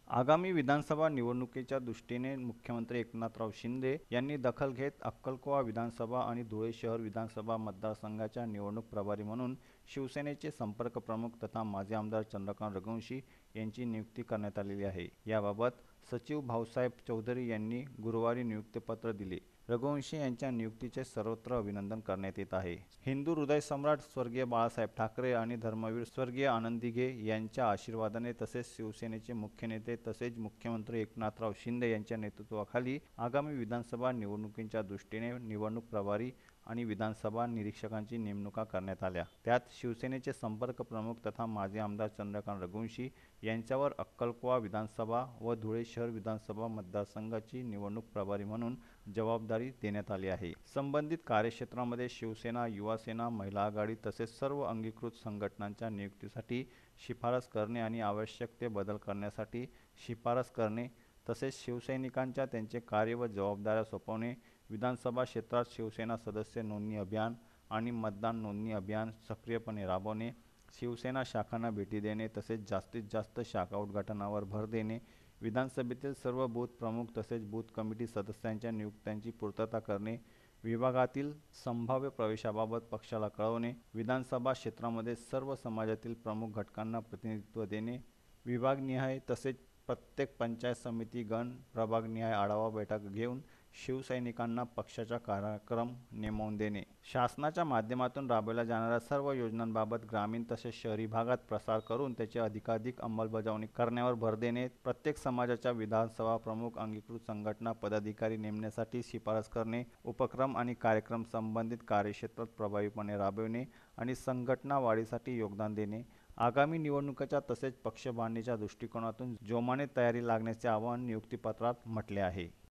आगामी विधानसभा निवडणुकीच्या दृष्टीने मुख्यमंत्री एकनाथराव शिंदे यांनी दखल घेत अक्कलकोवा विधानसभा आणि धुळे शहर विधानसभा मतदारसंघाच्या निवडणूक प्रभारी म्हणून शिवसेनेचे संपर्क प्रमुख तथा माजी आमदार चंद्रकांत रघुवंशी यांची नियुक्ती करण्यात आलेली आहे। याबाबत सचिव भाऊसाहेब चौधरी यांनी गुरुवारी नियुक्तीपत्र दिले। रघुवंशी यांच्या नियुक्तीचे सर्वत्र अभिनंदन करण्यात येत आहे। हिंदू हृदय सम्राट स्वर्गीय बाळासाहेब ठाकरे आणि धर्मवीर स्वर्गीय आनंद दिघे यांच्या आशीर्वादाने तसेच शिवसेनेचे मुख्य नेते तसेच मुख्यमंत्री एकनाथराव शिंदे यांच्या नेतृत्वाखाली आगामी विधानसभा निवडणुकीच्या दृष्टीने निवडणूक प्रभारी आणि विधानसभा निरीक्षकांची नेमणुका करण्यात आल्या। त्यात शिवसेनेचे संपर्क प्रमुख तथा माजी आमदार चंद्रकांत रघुवंशी यांच्यावर अक्कलकोवा विधानसभा व धुळे शहर विधानसभा मतदारसंघाची निवडणूक प्रभारी म्हणून जबाबदारी देण्यात आली आहे। संबंधित कार्यक्षेत्रामध्ये शिवसेना, युवासेना, महिला आघाडी तसेच सर्व अंगीकृत संघटनांच्या नियुक्तीसाठी शिफारस करणे आणि आवश्यक ते बदल करण्यासाठी शिफारस करणे तसेच शिवसैनिकांच्या त्यांचे कार्य व जबाबदाऱ्या सोपवणे, विधानसभा क्षेत्रात शिवसेना सदस्य नोंदणी अभियान आणि मतदान नोंदणी अभियान सक्रियपणे राबवणे, शिवसेना शाखांना भेटी देणे तसेच जास्तीत जास्त शाखा उद्घाटनावर भर देणे, विधानसभेतील सर्व बूथ प्रमुख तसेच बूथ कमिटी सदस्यांच्या नियुक्त्यांची पूर्तता करणे, विभागातील संभाव्य प्रवेशाबाबत पक्षाला कळवणे, विधानसभा क्षेत्रामध्ये सर्व समाजातील प्रमुख घटकांना प्रतिनिधित्व देणे, विभागनिहाय तसेच प्रत्येक पंचायत समिती गण प्रभागनिहाय आढावा बैठक घेऊन शिवसैनिकांना पक्षाचा कार्यक्रम नेमवून देणे, शासनाच्या माध्यमातून राबवल्या जाणाऱ्या सर्व योजनांबाबत ग्रामीण तसेच शहरी भागात प्रसार करून त्याची अधिकाधिक अंमलबजावणी करण्यावर भर देणे, प्रत्येक समाजाच्या विधानसभा प्रमुख अंगीकृत संघटना पदाधिकारी नेमण्यासाठी शिफारस करणे, उपक्रम आणि कार्यक्रम संबंधित कार्यक्षेत्रात प्रभावीपणे राबविणे आणि संघटना वाढीसाठी योगदान देणे, आगामी निवडणुकीच्या तसेच पक्षबांधणीच्या दृष्टिकोनातून जोमाने तयारी लागण्याचे आवाहन नियुक्तीपत्रात म्हटले आहे।